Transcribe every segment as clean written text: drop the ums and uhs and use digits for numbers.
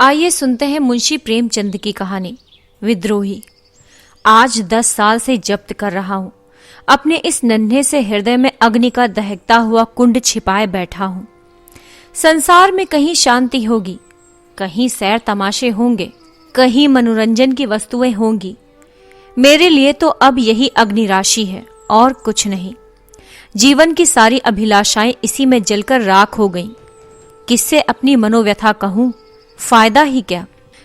आइए सुनते हैं मुंशी प्रेमचंद की कहानी विद्रोही। आज 10 साल से जब्त कर रहा हूं, अपने इस नन्हे से हृदय में अग्नि का दहकता हुआ कुंड छिपाए बैठा हूं। संसार में कहीं शांति होगी, कहीं सैर तमाशे होंगे, कहीं मनोरंजन की वस्तुएं होंगी। मेरे लिए तो अब यही अग्नि राशि है और कुछ नहीं। जीवन की सारी अभिलाषाएं इसी में जलकर राख हो गईं। किससे अपनी मनोव्यथा कहूं? फायदा ही क्या?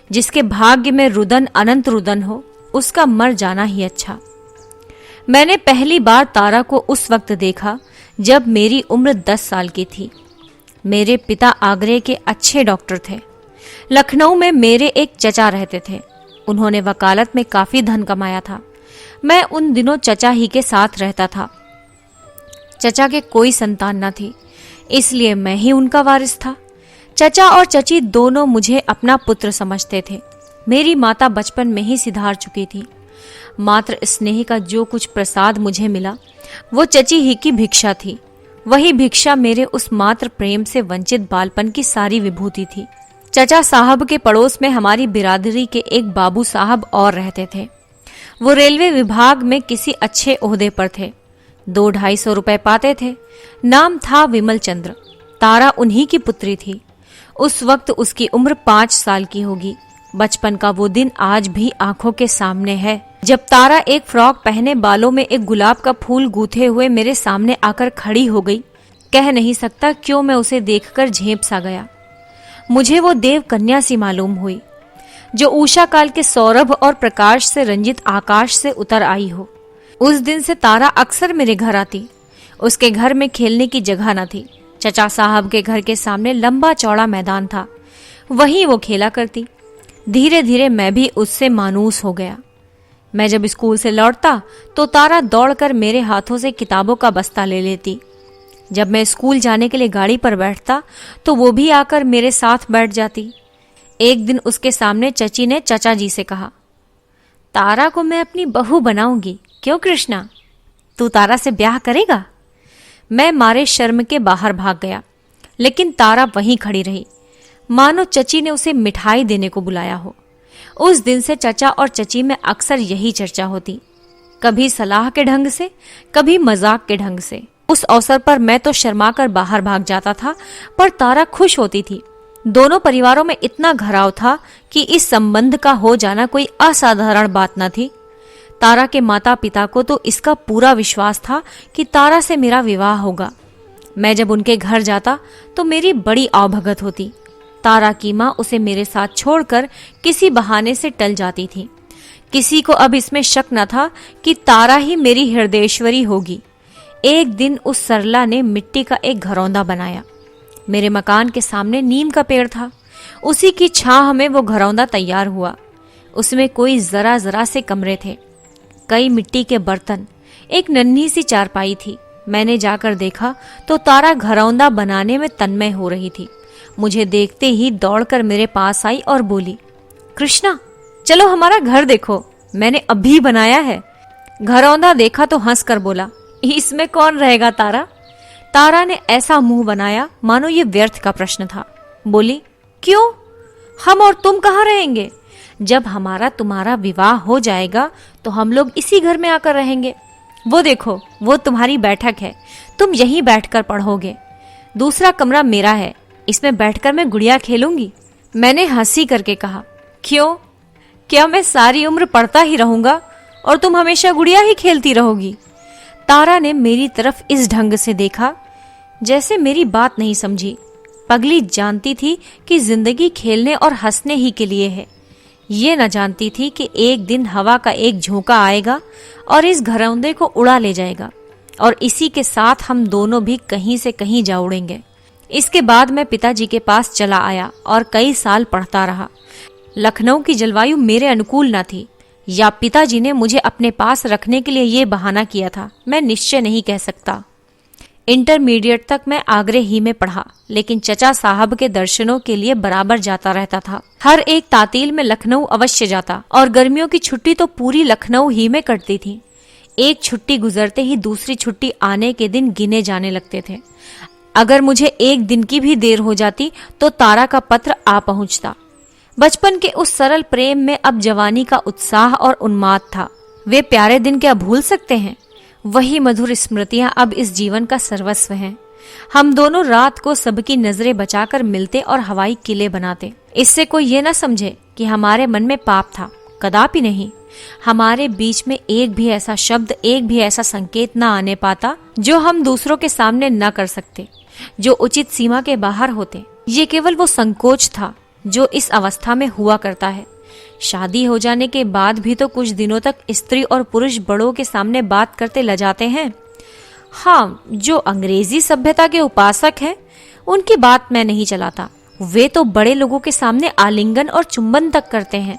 जिसके भाग्य में रुदन अनंत रुदन हो, उसका मर जाना ही अच्छा। मैंने पहली बार तारा को उस वक्त देखा जब मेरी उम्र 10 साल की थी। मेरे पिता आगरे के अच्छे डॉक्टर थे। लखनऊ में मेरे एक चचा रहते थे। उन्होंने वकालत में काफी धन कमाया था। मैं उन दिनों चचा ही के साथ रहता था। चचा के कोई संतान न थी, इसलिए मैं ही उनका वारिस था। चचा और चची दोनों मुझे अपना पुत्र समझते थे। मेरी माता बचपन में ही सिधार चुकी थी। मात्र स्नेह का जो कुछ प्रसाद मुझे मिला वो चची ही की भिक्षा थी। वही भिक्षा मेरे उस मात्र प्रेम से वंचित बालपन की सारी विभूति थी। चचा साहब के पड़ोस में हमारी बिरादरी के एक बाबू साहब और रहते थे। वो रेलवे विभाग में किसी अच्छे ओहदे पर थे। 200-250 रुपए पाते थे। नाम था विमल चंद्र। तारा उन्हीं की पुत्री थी। उस वक्त उसकी उम्र 5 साल की होगी। बचपन का वो दिन आज भी आंखों के सामने है, जब तारा एक फ्रॉक पहने बालों में एक गुलाब का फूल गूथे हुए मेरे सामने आकर खड़ी हो गई। कह नहीं सकता क्यों मैं उसे देखकर झेंप सा गया। मुझे वो देव कन्या सी मालूम हुई, जो उषा काल के सौरभ और प्रकाश से रंजित आकाश से उतर आई हो। उस दिन से तारा अक्सर मेरे घर आती। उसके घर में खेलने की जगह न थी। चचा साहब के घर के सामने लंबा चौड़ा मैदान था, वहीं वो खेला करती। धीरे धीरे मैं भी उससे मानूस हो गया। मैं जब स्कूल से लौटता तो तारा दौड़कर मेरे हाथों से किताबों का बस्ता ले लेती। जब मैं स्कूल जाने के लिए गाड़ी पर बैठता तो वो भी आकर मेरे साथ बैठ जाती। एक दिन उसके सामने चची ने चचा जी से कहा, तारा को मैं अपनी बहू बनाऊंगी। क्यों कृष्णा, तू तारा से ब्याह करेगा? मैं मारे शर्म के बाहर भाग गया, लेकिन तारा वहीं खड़ी रही, मानो चची ने उसे मिठाई देने को बुलाया हो। उस दिन से चचा और चची में अक्सर यही चर्चा होती, कभी सलाह के ढंग से, कभी मजाक के ढंग से। उस अवसर पर मैं तो शर्माकर बाहर भाग जाता था, पर तारा खुश होती थी। दोनों परिवारों में इतना घराव था कि इस संबंध का हो जाना कोई असाधारण बात न थी। तारा के माता पिता को तो इसका पूरा विश्वास था कि तारा से मेरा विवाह होगा। मैं जब उनके घर जाता तो मेरी बड़ी आवभगत होती। तारा की माँ उसे मेरे साथ छोड़कर किसी बहाने से टल जाती थी। किसी को अब इसमें शक न था कि तारा ही मेरी हृदयेश्वरी होगी। एक दिन उस सरला ने मिट्टी का एक घरौंदा बनाया। मेरे मकान के सामने नीम का पेड़ था। उसी की छांव में वो घरौंदा तैयार हुआ। उसमें कोई जरा जरा से कमरे थे, कई मिट्टी के बर्तन, एक नन्ही सी चारपाई थी। मैंने जाकर देखा तो तारा घरौंदा बनाने में तन्मय हो रही थी। मुझे देखते ही दौड़कर मेरे पास आई और बोली, कृष्णा चलो हमारा घर देखो, मैंने अभी बनाया है। घरौंदा देखा तो हंसकर बोला, इसमें कौन रहेगा तारा? तारा ने ऐसा मुंह बनाया मानो ये व्यर्थ का प्रश्न था। बोली, क्यों, हम और तुम कहाँ रहेंगे? जब हमारा तुम्हारा विवाह हो जाएगा तो हम लोग इसी घर में आकर रहेंगे। वो देखो, वो तुम्हारी बैठक है, तुम यहीं बैठकर पढ़ोगे। दूसरा कमरा मेरा है, इसमें बैठकर मैं गुड़िया खेलूंगी। मैंने हंसी करके कहा, क्यों, क्या मैं सारी उम्र पढ़ता ही रहूंगा और तुम हमेशा गुड़िया ही खेलती रहोगी? तारा ने मेरी तरफ इस ढंग से देखा जैसे मेरी बात नहीं समझी। पगली जानती थी कि जिंदगी खेलने और हंसने ही के लिए है। ये न जानती थी कि एक दिन हवा का एक झोंका आएगा और इस घरौंदे को उड़ा ले जाएगा, और इसी के साथ हम दोनों भी कहीं से कहीं जा उड़ेंगे। इसके बाद मैं पिताजी के पास चला आया और कई साल पढ़ता रहा। लखनऊ की जलवायु मेरे अनुकूल न थी, या पिताजी ने मुझे अपने पास रखने के लिए ये बहाना किया था, मैं निश्चय नहीं कह सकता। इंटरमीडिएट तक मैं आगरे ही में पढ़ा, लेकिन चचा साहब के दर्शनों के लिए बराबर जाता रहता था। हर एक तातील में लखनऊ अवश्य जाता, और गर्मियों की छुट्टी तो पूरी लखनऊ ही में कटती थी। एक छुट्टी गुजरते ही दूसरी छुट्टी आने के दिन गिने जाने लगते थे। अगर मुझे एक दिन की भी देर हो जाती तो तारा का पत्र आ पहुंचता। बचपन के उस सरल प्रेम में अब जवानी का उत्साह और उन्माद था। वे प्यारे दिन क्या भूल सकते हैं? वही मधुर स्मृतियां अब इस जीवन का सर्वस्व हैं। हम दोनों रात को सबकी नजरें बचाकर मिलते और हवाई किले बनाते। इससे कोई ये ना समझे कि हमारे मन में पाप था, कदापि नहीं। हमारे बीच में एक भी ऐसा शब्द, एक भी ऐसा संकेत ना आने पाता जो हम दूसरों के सामने न कर सकते, जो उचित सीमा के बाहर होते। ये केवल वो संकोच था जो इस अवस्था में हुआ करता है। शादी हो जाने के बाद भी तो कुछ दिनों तक स्त्री और पुरुष बड़ों के सामने बात करते लजाते हैं। हाँ, जो अंग्रेजी सभ्यता के उपासक हैं, उनकी बात मैं नहीं चलाता। वे तो बड़े लोगों के सामने आलिंगन और चुंबन तक करते हैं।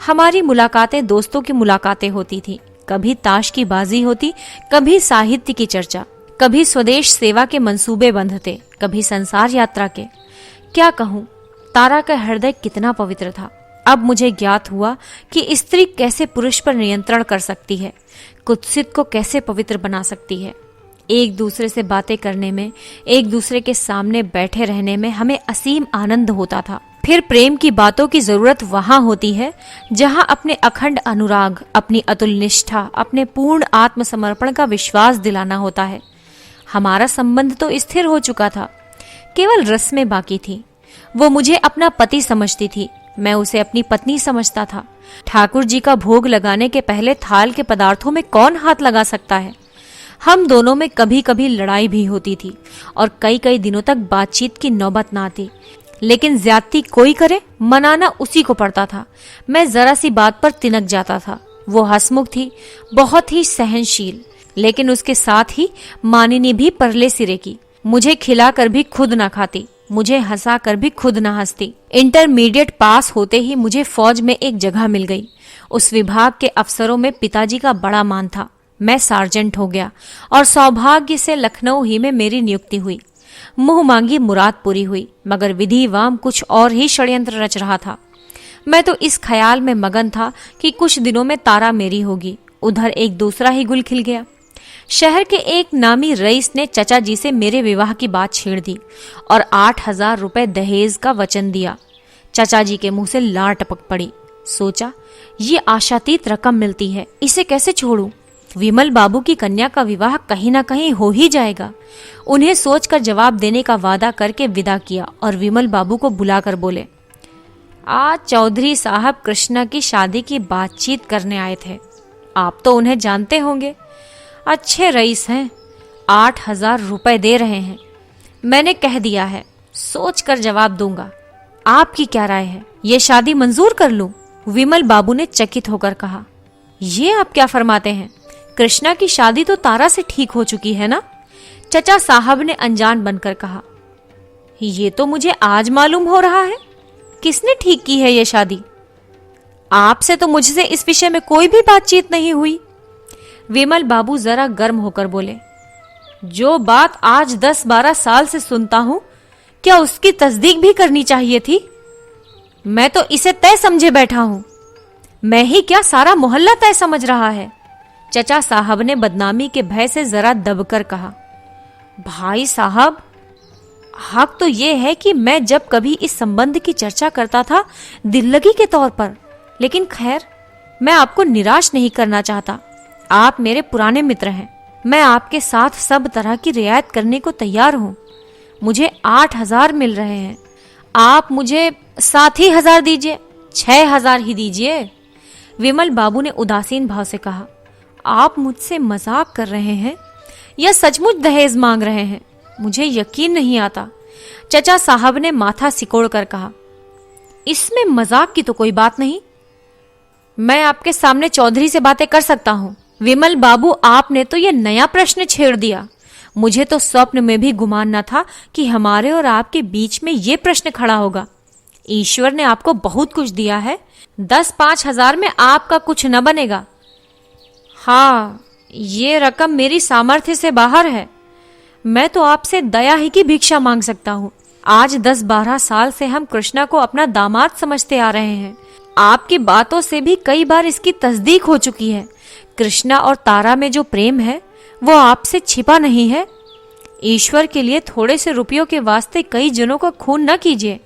हमारी मुलाकातें दोस्तों की मुलाकातें होती थी। कभी ताश की बाजी होती, कभी साहित्य की चर्चा, कभी स्वदेश सेवा के मंसूबे बंधते, कभी संसार यात्रा के। क्या कहूँ, तारा का हृदय कितना पवित्र था। अब मुझे ज्ञात हुआ कि स्त्री कैसे पुरुष पर नियंत्रण कर सकती है, कुत्सित को कैसे पवित्र बना सकती है। एक दूसरे से बातें करने में, एक दूसरे के सामने बैठे रहने में हमें असीम आनंद होता था। फिर प्रेम की बातों की जरूरत वहां होती है जहां अपने अखंड अनुराग, अपनी अतुल निष्ठा, अपने पूर्ण आत्मसमर्पण का विश्वास दिलाना होता है। हमारा संबंध तो स्थिर हो चुका था, केवल रस्में बाकी थी। वो मुझे अपना पति समझती थी, मैं उसे अपनी पत्नी समझता था। ठाकुर जी का भोग लगाने के पहले थाल के पदार्थों में कौन हाथ लगा सकता है? हम दोनों में कभी कभी लड़ाई भी होती थी और कई कई दिनों तक बातचीत की नौबत ना आती। लेकिन ज्यादती कोई करे, मनाना उसी को पड़ता था। मैं जरा सी बात पर तिनक जाता था। वो हंसमुख थी, बहुत ही सहनशील, लेकिन उसके साथ ही मानिनी भी परले सिरे की। मुझे खिलाकर भी खुद ना खाती, मुझे हंसा कर भी खुद ना हंसती। इंटरमीडिएट पास होते ही मुझे फौज में एक जगह मिल गई। उस विभाग के अफसरों में पिताजी का बड़ा मान था। मैं सार्जेंट हो गया और सौभाग्य से लखनऊ ही में मेरी नियुक्ति हुई। मुंह मांगी मुराद पूरी हुई, मगर विधिवाम कुछ और ही षड्यंत्र रच रहा था। मैं तो इस ख्याल में मगन था कि कुछ दिनों में तारा मेरी होगी। उधर एक दूसरा ही गुल खिल गया। शहर के एक नामी रईस ने चचा जी से मेरे विवाह की बात छेड़ दी और 8,000 रुपए दहेज का वचन दिया। चचा जी के मुंह से लार टपक पड़ी। सोचा, ये आशातीत रकम मिलती है, इसे कैसे छोड़ूं? विमल बाबू की कन्या का विवाह कहीं ना कहीं हो ही जाएगा। उन्हें सोचकर जवाब देने का वादा करके विदा किया और विमल बाबू को बुलाकर बोले, आज चौधरी साहब कृष्णा की शादी की बातचीत करने आए थे। आप तो उन्हें जानते होंगे, अच्छे रईस हैं, 8,000 रुपए दे रहे हैं। मैंने कह दिया है, सोच कर जवाब दूंगा। आपकी क्या राय है, ये शादी मंजूर कर लूं? विमल बाबू ने चकित होकर कहा, ये आप क्या फरमाते हैं? कृष्णा की शादी तो तारा से ठीक हो चुकी है ना? चचा साहब ने अनजान बनकर कहा, ये तो मुझे आज मालूम हो रहा है। किसने ठीक की है ये शादी? आपसे तो मुझसे इस विषय में कोई भी बातचीत नहीं हुई। विमल बाबू जरा गर्म होकर बोले, जो बात आज 10-12 साल से सुनता हूं, क्या उसकी तस्दीक भी करनी चाहिए थी? मैं तो इसे तय समझे बैठा हूं। मैं ही क्या, सारा मोहल्ला तय समझ रहा है। चचा साहब ने बदनामी के भय से जरा दबकर कहा, भाई साहब, हक तो ये है कि मैं जब कभी इस संबंध की चर्चा करता था दिल्लगी के तौर पर, लेकिन खैर, मैं आपको निराश नहीं करना चाहता। आप मेरे पुराने मित्र हैं, मैं आपके साथ सब तरह की रियायत करने को तैयार हूं। मुझे 8,000 मिल रहे हैं, आप मुझे 7,000 दीजिए, 6,000 ही दीजिए। विमल बाबू ने उदासीन भाव से कहा, आप मुझसे मजाक कर रहे हैं या सचमुच दहेज मांग रहे हैं? मुझे यकीन नहीं आता। चचा साहब ने माथा सिकोड़ कर कहा, इसमें मजाक की तो कोई बात नहीं। मैं आपके सामने चौधरी से बातें कर सकता हूं। विमल बाबू, आपने तो यह नया प्रश्न छेड़ दिया। मुझे तो स्वप्न में भी गुमान न था कि हमारे और आपके बीच में यह प्रश्न खड़ा होगा। ईश्वर ने आपको बहुत कुछ दिया है, 10-5 हजार में आपका कुछ न बनेगा। हाँ, ये रकम मेरी सामर्थ्य से बाहर है। मैं तो आपसे दया ही की भिक्षा मांग सकता हूँ। आज 10-12 साल से हम कृष्णा को अपना दामाद समझते आ रहे हैं। आपकी बातों से भी कई बार इसकी तस्दीक हो चुकी है। कृष्णा और तारा में जो प्रेम है वो आपसे छिपा नहीं है। ईश्वर के लिए थोड़े से रुपयों के वास्ते कई जनों का खून न कीजिए।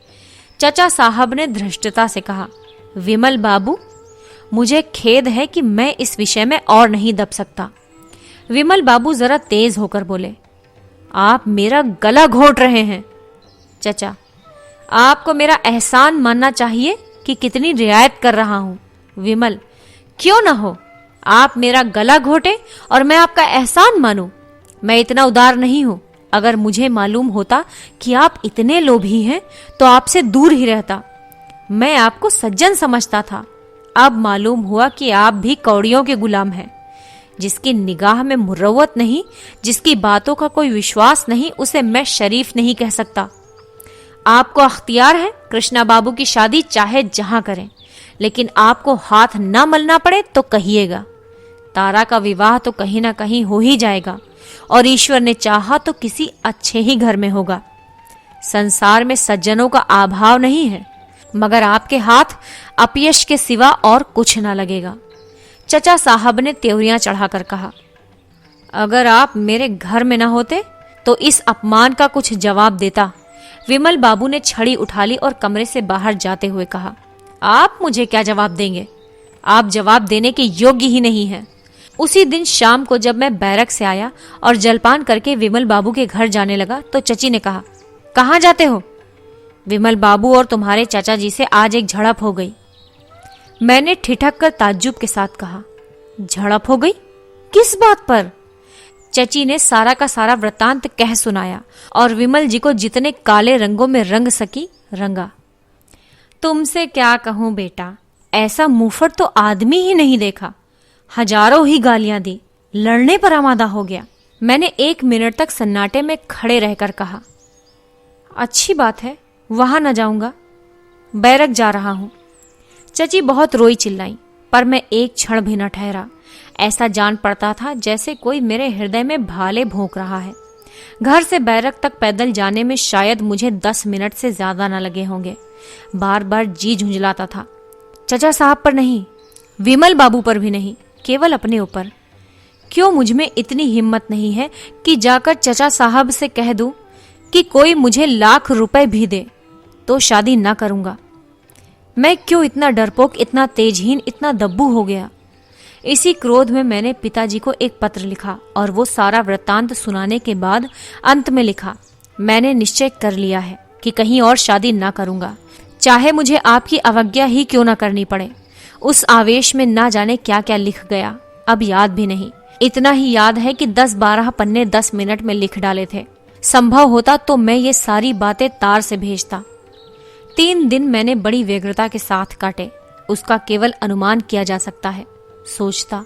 चचा साहब ने धृष्टता से कहा, विमल बाबू, मुझे खेद है कि मैं इस विषय में और नहीं दब सकता। विमल बाबू जरा तेज होकर बोले, आप मेरा गला घोट रहे हैं। चचा, आपको मेरा एहसान मानना चाहिए कि कितनी रियायत कर रहा हूं। विमल, क्यों ना हो, आप मेरा गला घोटे और मैं आपका एहसान मानूं। मैं इतना उदार नहीं हूं। अगर मुझे मालूम होता कि आप इतने लोभी हैं तो आपसे दूर ही रहता। मैं आपको सज्जन समझता था। अब मालूम हुआ कि आप भी कौड़ियों के गुलाम हैं। जिसकी निगाह में मुरव्वत नहीं, जिसकी बातों का कोई विश्वास नहीं, उसे मैं शरीफ नहीं कह सकता। आपको अख्तियार है कृष्णा बाबू की शादी चाहे जहां करें, लेकिन आपको हाथ न मलना पड़े तो कहिएगा। तारा का विवाह तो कहीं ना कहीं हो ही जाएगा, और ईश्वर ने चाहा तो किसी अच्छे ही घर में होगा। संसार में सज्जनों का अभाव नहीं है, मगर आपके हाथ अपयश के सिवा और कुछ ना लगेगा। चचा साहब ने त्योरियां चढ़ाकर कहा, अगर आप मेरे घर में ना होते तो इस अपमान का कुछ जवाब देता। विमल बाबू ने छड़ी उठा ली और कमरे से बाहर जाते हुए कहा, आप मुझे क्या जवाब देंगे? आप जवाब देने के योग्य ही नहीं हैं। उसी दिन शाम को जब मैं बैरक से आया और जलपान करके विमल बाबू के घर जाने लगा तो चची ने कहा, कहाँ जाते हो? विमल बाबू और तुम्हारे चाचा जी से आज एक झड़प हो गई। मैंने ठिठक कर ताज्जुब के साथ कहा, झड़प हो गई? किस बात पर? चची ने सारा का सारा वृत्तांत कह सुनाया और विमल जी को जितने काले रंगों में रंग सकी रंगा। तुमसे क्या कहूं बेटा, ऐसा मुंहफट तो आदमी ही नहीं देखा। हजारों ही गालियां दी, लड़ने पर आमादा हो गया। मैंने 1 मिनट तक सन्नाटे में खड़े रहकर कहा, अच्छी बात है, वहां न जाऊंगा, बैरक जा रहा हूं। चची बहुत रोई चिल्लाई, पर मैं एक क्षण भी न ठहरा। ऐसा जान पड़ता था जैसे कोई मेरे हृदय में भाले भोंक रहा है। घर से बैरक तक पैदल जाने में शायद मुझे 10 मिनट से ज्यादा न लगे होंगे। बार बार जी झुंझलाता था। चचा साहब पर नहीं, विमल बाबू पर भी नहीं, केवल अपने ऊपर। क्यों मुझ में इतनी हिम्मत नहीं है कि जाकर चचा साहब से कह दूं कि कोई मुझे लाख रुपए भी दे तो शादी ना करूंगा। मैं क्यों इतना डरपोक, इतना तेजहीन, इतना दब्बू हो गया? इसी क्रोध में मैंने पिताजी को एक पत्र लिखा और वो सारा वृत्तांत सुनाने के बाद अंत में लिखा, मैंने निश्चय कर लिया है कि कहीं और शादी ना करूंगा, चाहे मुझे आपकी अवज्ञा ही क्यों ना करनी पड़े। उस आवेश में ना जाने क्या क्या लिख गया, अब याद भी नहीं। इतना ही याद है कि 10-12 पन्ने 10 मिनट में लिख डाले थे। संभव होता तो मैं ये सारी बातें तार से भेजता। 3 दिन मैंने बड़ी व्यग्रता के साथ काटे। उसका केवल अनुमान किया जा सकता है। सोचता,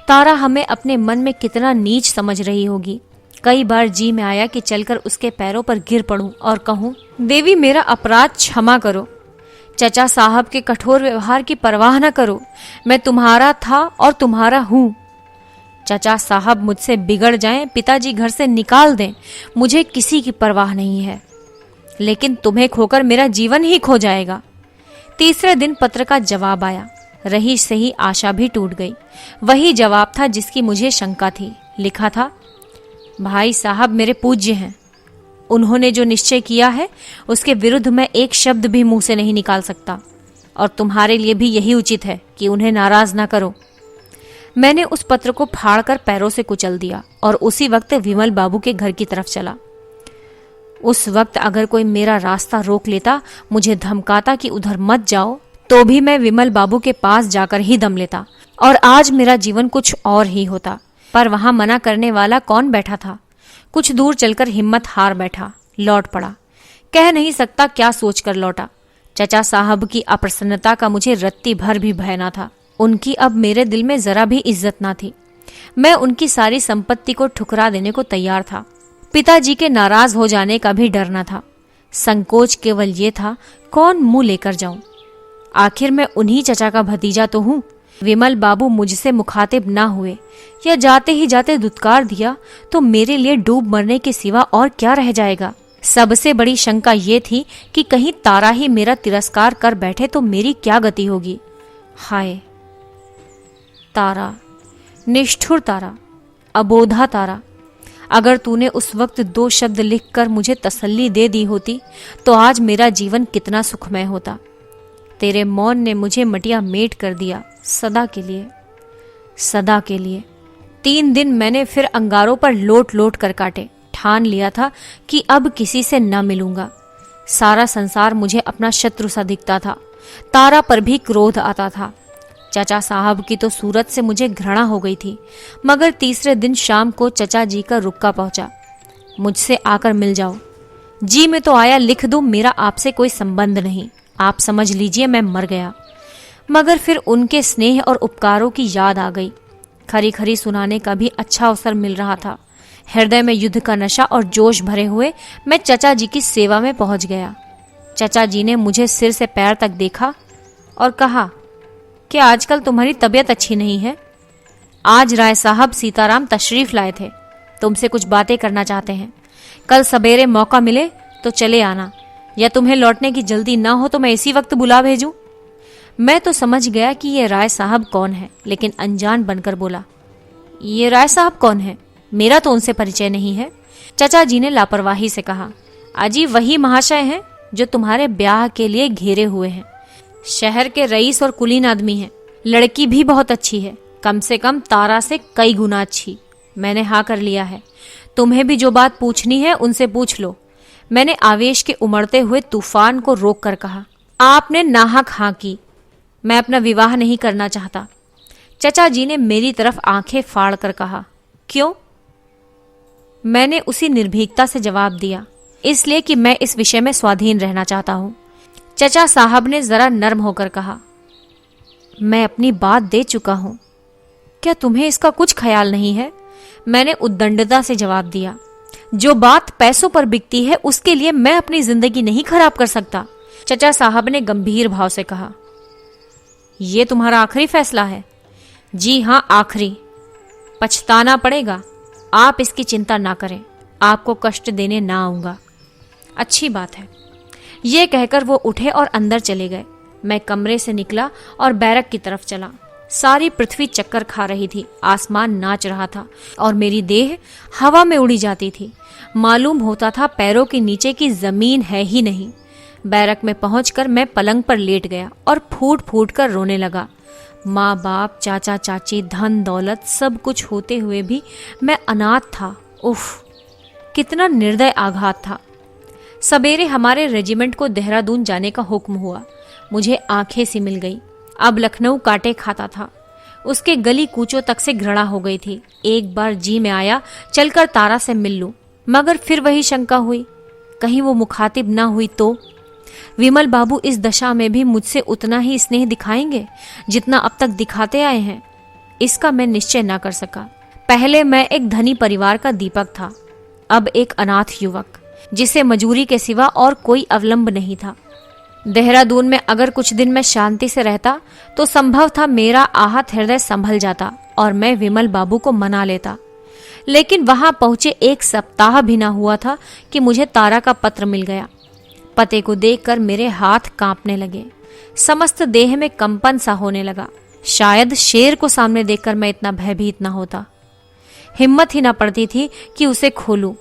तारा हमें अपने मन में कितना नीच समझ रही होगी। कई बार जी में आया कि चलकर उसके पैरों पर गिर पड़ूं और कहूं, देवी मेरा अपराध क्षमा करो। चचा साहब के कठोर व्यवहार की परवाह न करो, मैं तुम्हारा था और तुम्हारा हूं। चचा साहब मुझसे बिगड़ जाएं, पिताजी घर से निकाल दें, मुझे किसी की परवाह नहीं है, लेकिन तुम्हें खोकर मेरा जीवन ही खो जाएगा। तीसरे दिन पत्र का जवाब आया। रही सही आशा भी टूट गई। वही जवाब था जिसकी मुझे शंका थी। लिखा था, भाई साहब मेरे पूज्य हैं, उन्होंने जो निश्चय किया है उसके विरुद्ध मैं एक शब्द भी मुंह से नहीं निकाल सकता, और तुम्हारे लिए भी यही उचित है कि उन्हें नाराज ना करो। मैंने उस पत्र को फाड़कर पैरों से कुचल दिया और उसी वक्त विमल बाबू के घर की तरफ चला। उस वक्त अगर कोई मेरा रास्ता रोक लेता, मुझे धमकाता कि उधर मत जाओ, तो भी मैं विमल बाबू के पास जाकर ही दम लेता और आज मेरा जीवन कुछ और ही होता। पर वहां मना करने वाला कौन बैठा था? कुछ दूर चलकर हिम्मत हार बैठा, लौट पड़ा। कह नहीं सकता क्या सोचकर लौटा। चचा साहब की अप्रसन्नता का मुझे रत्ती भर भी भय न था। उनकी अब मेरे दिल में जरा भी इज्जत ना थी। मैं उनकी सारी संपत्ति को ठुकरा देने को तैयार था। पिताजी के नाराज हो जाने का भी डर न था। संकोच केवल ये था, कौन मुंह लेकर जाऊं? आखिर मैं उन्हीं चचा का भतीजा तो हूं। विमल बाबू मुझसे मुखातिब ना हुए या जाते ही जाते दुत्कार दिया तो मेरे लिए डूब मरने के सिवा और क्या रह जाएगा? सबसे बड़ी शंका ये थी कि कहीं तारा ही मेरा तिरस्कार कर बैठे तो मेरी क्या गति होगी। हाय तारा, निष्ठुर तारा, अबोधा तारा, अगर तूने उस वक्त 2 शब्द लिखकर मुझे तसल्ली दे दी होती तो आज मेरा जीवन कितना सुखमय होता। तेरे मौन ने मुझे मटिया मेट कर दिया, सदा के लिए, सदा के लिए। 3 दिन मैंने फिर अंगारों पर लोट लोट कर काटे। ठान लिया था कि अब किसी से न मिलूंगा। सारा संसार मुझे अपना शत्रु सा दिखता था। तारा पर भी क्रोध आता था। चाचा साहब की तो सूरत से मुझे घृणा हो गई थी। मगर तीसरे दिन शाम को चचा जी का रुक्का पहुंचा। मुझसे आकर मिल जाओ। जी मैं तो आया, लिख दूं, मेरा आपसे कोई संबंध नहीं, आप समझ लीजिए मैं मर गया। मगर फिर उनके स्नेह और उपकारों की याद आ गई। खरी खरी सुनाने का भी अच्छा अवसर मिल रहा था। हृदय में युद्ध का नशा और जोश भरे हुए मैं चचा जी की सेवा में पहुंच गया। चचा जी ने मुझे सिर से पैर तक देखा और कहा कि आजकल तुम्हारी तबीयत अच्छी नहीं है। आज राय साहब सीताराम तशरीफ लाए थे, तुमसे कुछ बातें करना चाहते हैं। कल सवेरे मौका मिले तो चले आना, या तुम्हें लौटने की जल्दी ना हो तो मैं इसी वक्त बुला भेजूं। मैं तो समझ गया कि ये राय साहब कौन है, लेकिन अनजान बनकर बोला, ये राय साहब कौन है? मेरा तो उनसे परिचय नहीं है। चचा जी ने लापरवाही से कहा, अजी वही महाशय हैं जो तुम्हारे ब्याह के लिए घेरे हुए हैं। शहर के रईस और कुलीन आदमी हैं। लड़की भी बहुत अच्छी है, कम से कम तारा से कई गुना अच्छी। मैंने हाँ कर लिया है। तुम्हें भी जो बात पूछनी है उनसे पूछ लो। मैंने आवेश के उमड़ते हुए तूफान को रोक कर कहा, आपने नाहक हाँ की। मैं अपना विवाह नहीं करना चाहता। चचा जी ने मेरी तरफ आंखें फाड़ कर कहा, क्यों? मैंने उसी निर्भीकता से जवाब दिया, इसलिए कि मैं इस विषय में स्वाधीन रहना चाहता हूं। चचा साहब ने जरा नर्म होकर कहा, मैं अपनी बात दे चुका हूं, क्या तुम्हें इसका कुछ ख्याल नहीं है? मैंने उद्दंडता से जवाब दिया, जो बात पैसों पर बिकती है उसके लिए मैं अपनी जिंदगी नहीं खराब कर सकता। चचा साहब ने गंभीर भाव से कहा, यह तुम्हारा आखिरी फैसला है? जी हां, आखिरी। पछताना पड़ेगा। आप इसकी चिंता ना करें, आपको कष्ट देने ना आऊंगा। अच्छी बात है। ये कहकर वो उठे और अंदर चले गए। मैं कमरे से निकला और बैरक की तरफ चला। सारी पृथ्वी चक्कर खा रही थी, आसमान नाच रहा था और मेरी देह हवा में उड़ी जाती थी। मालूम होता था पैरों के नीचे की जमीन है ही नहीं। बैरक में पहुंचकर मैं पलंग पर लेट गया और फूट फूट कर रोने लगा। माँ बाप, चाचा चाची, धन दौलत सब कुछ होते हुए भी मैं अनाथ था। उफ, कितना निर्दय आघात था। सवेरे हमारे रेजिमेंट को देहरादून जाने का हुक्म हुआ। मुझे आंखें सी मिल गई। अब लखनऊ कांटे खाता था। उसके गली कूचों तक से घृणा हो गई थी। एक बार जी में आया चलकर तारा से मिल लूं, मगर फिर वही शंका हुई, कहीं वो मुखातिब ना हुई तो। विमल बाबू इस दशा में भी मुझसे उतना ही स्नेह दिखाएंगे जितना अब तक दिखाते आए हैं, इसका मैं निश्चय ना कर सका। पहले मैं एक धनी परिवार का दीपक था, अब एक अनाथ युवक जिसे मजूरी के सिवा और कोई अवलंब नहीं था। देहरादून में अगर कुछ दिन मैं शांति से रहता तो संभव था मेरा आहत हृदय संभल जाता और मैं विमल बाबू को मना लेता। लेकिन वहां पहुंचे 1 सप्ताह भी ना हुआ था कि मुझे तारा का पत्र मिल गया। पते को देखकर मेरे हाथ कांपने लगे, समस्त देह में कंपन सा होने लगा। शायद शेर को सामने देखकर मैं इतना भयभीत ना होता। हिम्मत ही ना पड़ती थी कि उसे खोलूं।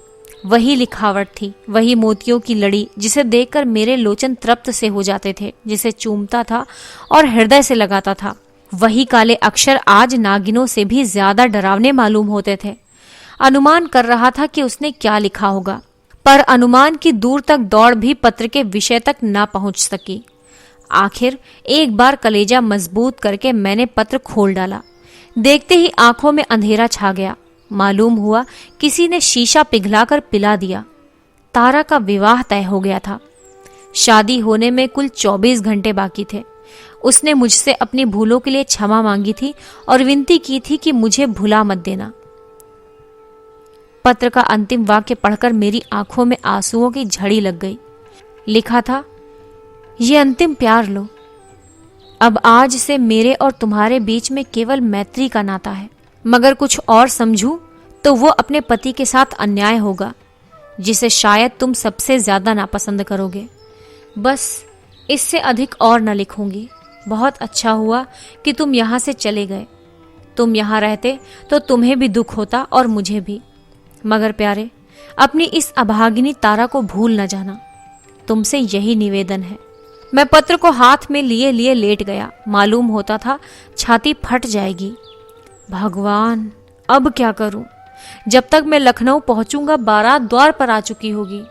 वही लिखावट थी, वही मोतियों की लड़ी जिसे देखकर मेरे लोचन तृप्त से हो जाते थे, जिसे चूमता था और हृदय से लगाता था। वही काले अक्षर आज नागिनों से भी ज्यादा डरावने मालूम होते थे। अनुमान कर रहा था कि उसने क्या लिखा होगा, पर अनुमान की दूर तक दौड़ भी पत्र के विषय तक ना पहुंच सकी। आखिर एक बार कलेजा मजबूत करके मैंने पत्र खोल डाला। देखते ही आंखों में अंधेरा छा गया। मालूम हुआ किसी ने शीशा पिघलाकर पिला दिया। तारा का विवाह तय हो गया था। शादी होने में कुल 24 घंटे बाकी थे। उसने मुझसे अपनी भूलों के लिए क्षमा मांगी थी और विनती की थी कि मुझे भुला मत देना। पत्र का अंतिम वाक्य पढ़कर मेरी आंखों में आंसुओं की झड़ी लग गई। लिखा था, ये अंतिम प्यार लो। अब आज से मेरे और तुम्हारे बीच में केवल मैत्री का नाता है, मगर कुछ और समझूं तो वो अपने पति के साथ अन्याय होगा, जिसे शायद तुम सबसे ज्यादा नापसंद करोगे। बस इससे अधिक और न लिखूंगी। बहुत अच्छा हुआ कि तुम यहां से चले गए। तुम यहां रहते तो तुम्हें भी दुख होता और मुझे भी। मगर प्यारे, अपनी इस अभागिनी तारा को भूल न जाना। तुमसे यही निवेदन है। मैं पत्र को हाथ में लिए लिए लेट गया। मालूम होता था छाती फट जाएगी। भगवान, अब क्या करूं? जब तक मैं लखनऊ पहुंचूंगा बारात द्वार पर आ चुकी होगी,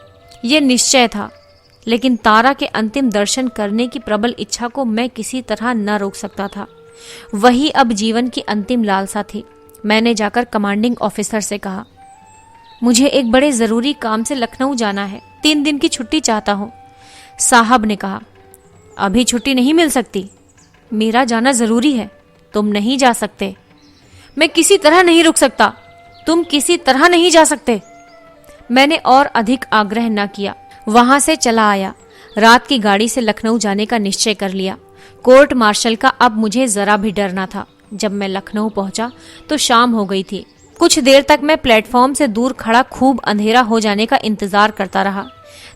ये निश्चय था। लेकिन तारा के अंतिम दर्शन करने की प्रबल इच्छा को मैं किसी तरह न रोक सकता था। वही अब जीवन की अंतिम लालसा थी। मैंने जाकर कमांडिंग ऑफिसर से कहा, मुझे एक बड़े जरूरी काम से लखनऊ जाना है, 3 दिन की छुट्टी चाहता हूं। साहब ने कहा, अभी छुट्टी नहीं मिल सकती, मेरा जाना जरूरी है, तुम नहीं जा सकते। मैं किसी तरह नहीं रुक सकता, तुम किसी तरह नहीं जा सकते। मैंने और अधिक आग्रह न किया, वहां से चला आया। रात की गाड़ी से लखनऊ जाने का निश्चय कर लिया। कोर्ट मार्शल का अब मुझे जरा भी डर न था। जब मैं लखनऊ पहुंचा तो शाम हो गई थी। कुछ देर तक मैं प्लेटफॉर्म से दूर खड़ा खूब अंधेरा हो जाने का इंतजार करता रहा।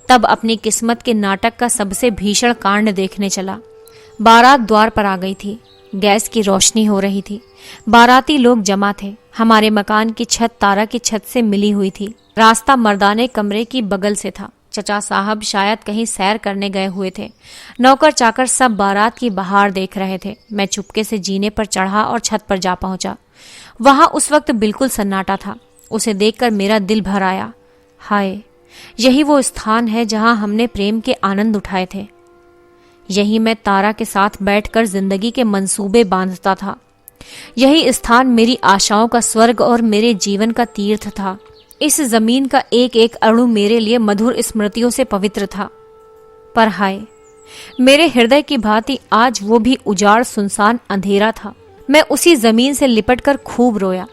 तब अपनी किस्मत के नाटक का सबसे भीषण कांड देखने चला। बारात द्वार पर आ गई थी। गैस की रोशनी हो रही थी। बाराती लोग जमा थे। हमारे मकान की छत तारा की छत से मिली हुई थी। रास्ता मर्दाने कमरे की बगल से था। चचा साहब शायद कहीं सैर करने गए हुए थे। नौकर चाकर सब बारात की बहार देख रहे थे। मैं चुपके से जीने पर चढ़ा और छत पर जा पहुंचा। वहां उस वक्त बिल्कुल सन्नाटा था। उसे देखकर मेरा दिल भर आया। हाय, यही वो स्थान है जहां हमने प्रेम के आनंद उठाए थे। यही मैं तारा के साथ बैठकर जिंदगी के मंसूबे बांधता था। यही स्थान मेरी आशाओं का स्वर्ग और मेरे जीवन का तीर्थ था। इस जमीन का एक एक अणु मेरे लिए मधुर स्मृतियों से पवित्र था। पर हाय, मेरे हृदय की भांति आज वो भी उजाड़ सुनसान अंधेरा था। मैं उसी जमीन से लिपटकर खूब रोया,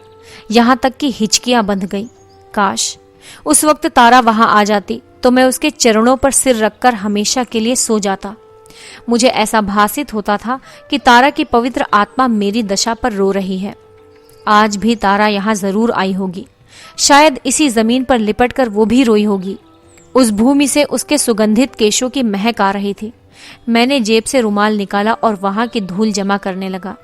यहां तक कि हिचकियां बंध गई। काश उस वक्त तारा वहां आ जाती तो मैं उसके चरणों पर सिर रखकर हमेशा के लिए सो जाता। मुझे ऐसा भासित होता था कि तारा की पवित्र आत्मा मेरी दशा पर रो रही है। आज भी तारा यहां जरूर आई होगी। शायद इसी जमीन पर लिपटकर वो भी रोई होगी। उस भूमि से उसके सुगंधित केशों की महक आ रही थी। मैंने जेब से रुमाल निकाला और वहां की धूल जमा करने लगा।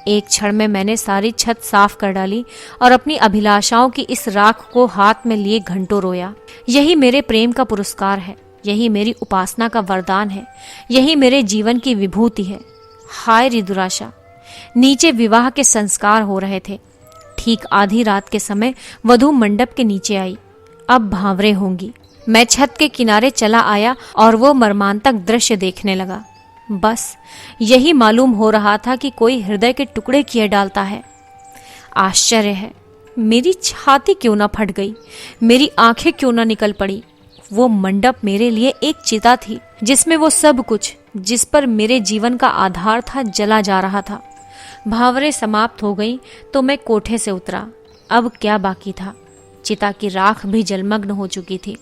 एक क्षण में मैंने सारी छत साफ कर डाली और अपनी अभिलाषाओं की इस राख को हाथ में लिए घंटों रोया। यही मेरे प्रेम का पुरस्कार है, यही मेरी उपासना का वरदान है, यही मेरे जीवन की विभूति है। हाय रे दुराशा! नीचे विवाह के संस्कार हो रहे थे। ठीक आधी रात के समय वधू मंडप के नीचे आई। अब भांवरे होंगी। मैं छत के किनारे चला आया और वो मर्मांतक दृश्य देखने लगा। बस यही मालूम हो रहा था कि कोई हृदय के टुकड़े किए डालता है। आश्चर्य है, मेरी छाती क्यों ना फट गई, मेरी आंखें क्यों ना निकल पड़ी। वो मंडप मेरे लिए एक चिता थी जिसमें वो सब कुछ जिस पर मेरे जीवन का आधार था जला जा रहा था। भावरे समाप्त हो गई तो मैं कोठे से उतरा। अब क्या बाकी था? चिता की राख भी जलमग्न हो चुकी थी।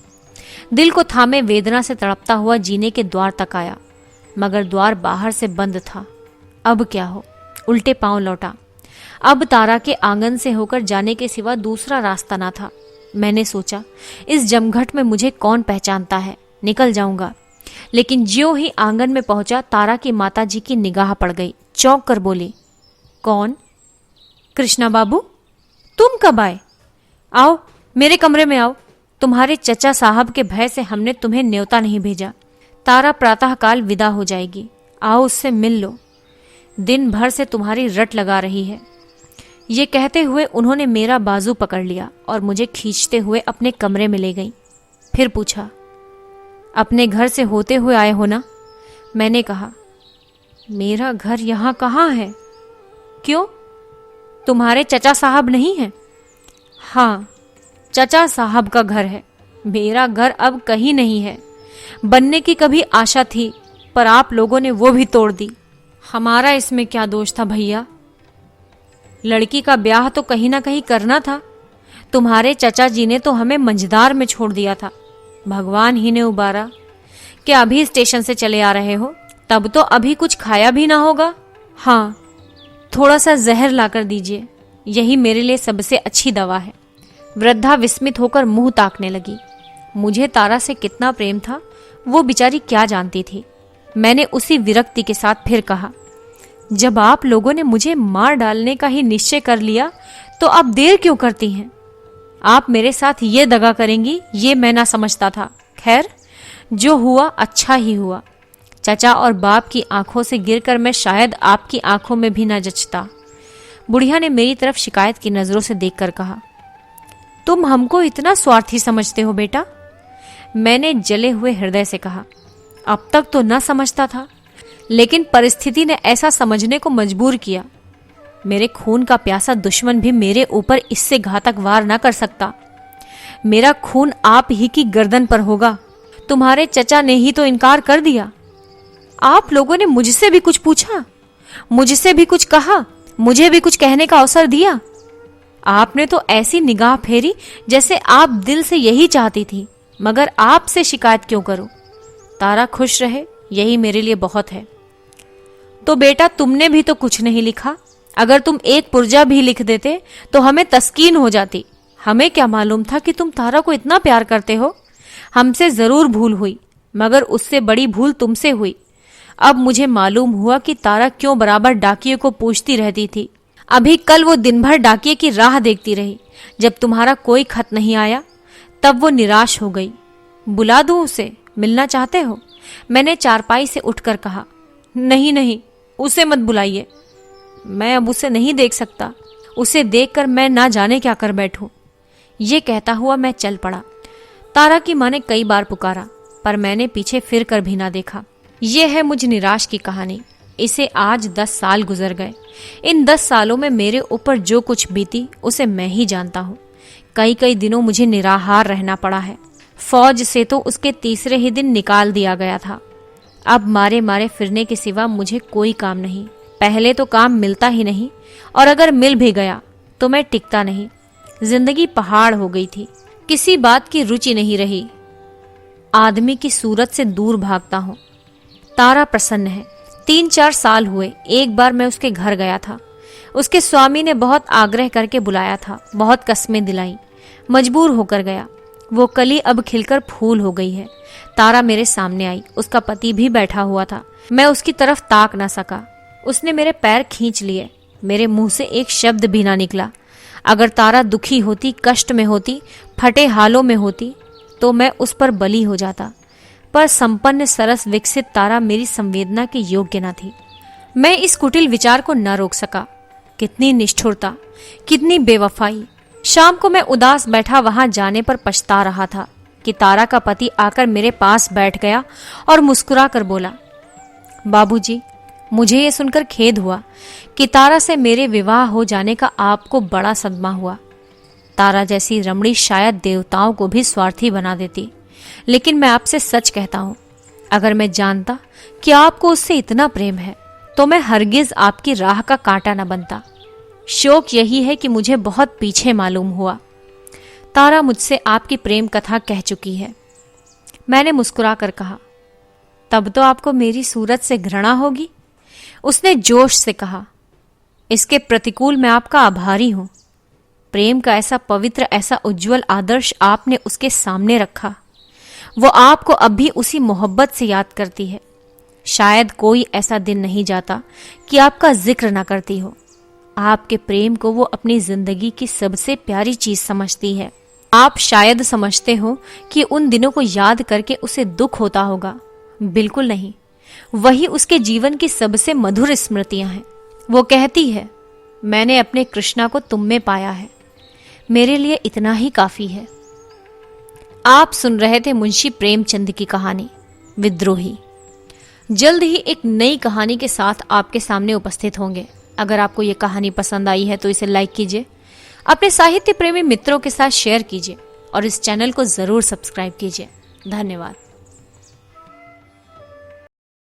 दिल को थामे वेदना से तड़पता हुआ जीने के द्वार तक आया, मगर द्वार बाहर से बंद था। अब क्या हो? उल्टे पांव लौटा। अब तारा के आंगन से होकर जाने के सिवा दूसरा रास्ता ना था। मैंने सोचा, इस जमघट में मुझे कौन पहचानता है, निकल जाऊंगा। लेकिन ज्यों ही आंगन में पहुंचा, तारा की माताजी की निगाह पड़ गई। चौंक कर बोली, कौन? कृष्णा बाबू, तुम कब आए? आओ मेरे कमरे में आओ। तुम्हारे चचा साहब के भय से हमने तुम्हें न्योता नहीं भेजा। तारा प्रातःकाल विदा हो जाएगी, आओ उससे मिल लो। दिन भर से तुम्हारी रट लगा रही है। ये कहते हुए उन्होंने मेरा बाजू पकड़ लिया और मुझे खींचते हुए अपने कमरे में ले गई। फिर पूछा, अपने घर से होते हुए आए हो ना? मैंने कहा, मेरा घर यहाँ कहाँ है? क्यों, तुम्हारे चचा साहब नहीं है? हाँ, चचा साहब का घर है। मेरा घर अब कहीं नहीं है। बनने की कभी आशा थी, पर आप लोगों ने वो भी तोड़ दी। हमारा इसमें क्या दोष था भैया? लड़की का ब्याह तो कहीं ना कहीं करना था। तुम्हारे चचा जी ने तो हमें मंझदार में छोड़ दिया था। भगवान ही ने उबारा। क्या अभी स्टेशन से चले आ रहे हो? तब तो अभी कुछ खाया भी ना होगा। हाँ, थोड़ा सा जहर लाकर दीजिए, यही मेरे लिए सबसे अच्छी दवा है। वृद्धा विस्मित होकर मुंह ताकने लगी। मुझे तारा से कितना प्रेम था वो बेचारी क्या जानती थी। मैंने उसी विरक्ति के साथ फिर कहा, जब आप लोगों ने मुझे मार डालने का ही निश्चय कर लिया तो अब देर क्यों करती हैं? आप मेरे साथ ये दगा करेंगी, ये मैं ना समझता था। खैर, जो हुआ अच्छा ही हुआ। चचा और बाप की आंखों से गिरकर मैं शायद आपकी आंखों में भी न जचता। बुढ़िया ने मेरी तरफ शिकायत की नजरों से देखकर कहा, तुम हमको इतना स्वार्थी समझते हो बेटा? मैंने जले हुए हृदय से कहा, अब तक तो न समझता था, लेकिन परिस्थिति ने ऐसा समझने को मजबूर किया। मेरे खून का प्यासा दुश्मन भी मेरे ऊपर इससे घातक वार न कर सकता। मेरा खून आप ही की गर्दन पर होगा। तुम्हारे चचा ने ही तो इनकार कर दिया। आप लोगों ने मुझसे भी कुछ पूछा, मुझसे भी कुछ कहा, मुझे भी कुछ कहने का अवसर दिया। आपने तो ऐसी निगाह फेरी जैसे आप दिल से यही चाहती थी, मगर आपसे शिकायत क्यों करूं? तारा खुश रहे, यही मेरे लिए बहुत है। तो बेटा, तुमने भी तो कुछ नहीं लिखा। अगर तुम एक पुर्जा भी लिख देते तो हमें तस्कीन हो जाती। हमें क्या मालूम था कि तुम तारा को इतना प्यार करते हो। हमसे जरूर भूल हुई, मगर उससे बड़ी भूल तुमसे हुई। अब मुझे मालूम हुआ कि तारा क्यों बराबर डाकिये को पूछती रहती थी। अभी कल वो दिन भर डाकिये की राह देखती रही। जब तुम्हारा कोई खत नहीं आया तब वो निराश हो गई। बुला दूं उसे? मिलना चाहते हो? मैंने चारपाई से उठकर कहा। नहीं नहीं, उसे मत बुलाइए। मैं अब उसे नहीं देख सकता। उसे देखकर मैं ना जाने क्या कर बैठूं। ये कहता हुआ मैं चल पड़ा। तारा की माँ ने कई बार पुकारा, पर मैंने पीछे फिर कर भी ना देखा। यह है मुझ निराश की कहानी। इसे आज 10 साल गुजर गए। इन 10 सालों में मेरे ऊपर जो कुछ बीती उसे मैं ही जानता हूँ। कई कई दिनों मुझे निराहार रहना पड़ा है। फौज से तो उसके तीसरे ही दिन निकाल दिया गया था। अब मारे मारे फिरने के सिवा मुझे कोई काम नहीं। पहले तो काम मिलता ही नहीं, और अगर मिल भी गया तो मैं टिकता नहीं। जिंदगी पहाड़ हो गई थी। किसी बात की रुचि नहीं रही। आदमी की सूरत से दूर भागता हूँ। तारा प्रसन्न है। 3-4 साल हुए एक बार मैं उसके घर गया था। उसके स्वामी ने बहुत आग्रह करके बुलाया था, बहुत कस्में दिलाई। मजबूर होकर गया। वो कली अब खिलकर फूल हो गई है। तारा मेरे सामने आई। उसका पति भी बैठा हुआ था। मैं उसकी तरफ ताक ना सका। उसने मेरे पैर खींच लिए। मेरे मुंह से एक शब्द भी ना निकला। अगर तारा दुखी होती, कष्ट में होती, फटे हालों में होती तो मैं उस पर बली हो जाता, पर संपन्न सरस विकसित तारा मेरी संवेदना के योग्य न थी। मैं इस कुटिल विचार को न रोक सका। कितनी निष्ठुरता, कितनी बेवफाई। शाम को मैं उदास बैठा वहां जाने पर पछता रहा था कि तारा का पति आकर मेरे पास बैठ गया और मुस्कुरा कर बोला, बाबूजी, मुझे ये सुनकर खेद हुआ कि तारा से मेरे विवाह हो जाने का आपको बड़ा सदमा हुआ। तारा जैसी रमणी शायद देवताओं को भी स्वार्थी बना देती, लेकिन मैं आपसे सच कहता हूं, अगर मैं जानता कि आपको उससे इतना प्रेम है तो मैं हरगिज आपकी राह का कांटा न बनता। शोक यही है कि मुझे बहुत पीछे मालूम हुआ। तारा मुझसे आपकी प्रेम कथा कह चुकी है। मैंने मुस्कुरा कर कहा, तब तो आपको मेरी सूरत से घृणा होगी। उसने जोश से कहा, इसके प्रतिकूल मैं आपका आभारी हूं। प्रेम का ऐसा पवित्र, ऐसा उज्जवल आदर्श आपने उसके सामने रखा। वो आपको अब भी उसी मोहब्बत से याद करती है। शायद कोई ऐसा दिन नहीं जाता कि आपका जिक्र ना करती हो। आपके प्रेम को वो अपनी जिंदगी की सबसे प्यारी चीज समझती है। आप शायद समझते हो कि उन दिनों को याद करके उसे दुख होता होगा। बिल्कुल नहीं, वही उसके जीवन की सबसे मधुर स्मृतियां हैं। वो कहती है, मैंने अपने कृष्णा को तुम में पाया है। मेरे लिए इतना ही काफी है। आप सुन रहे थे मुंशी प्रेमचंद की कहानी विद्रोही। जल्द ही एक नई कहानी के साथ आपके सामने उपस्थित होंगे। अगर आपको ये कहानी पसंद आई है तो इसे लाइक कीजिए, अपने साहित्य प्रेमी मित्रों के साथ शेयर कीजिए और इस चैनल को जरूर सब्सक्राइब कीजिए। धन्यवाद।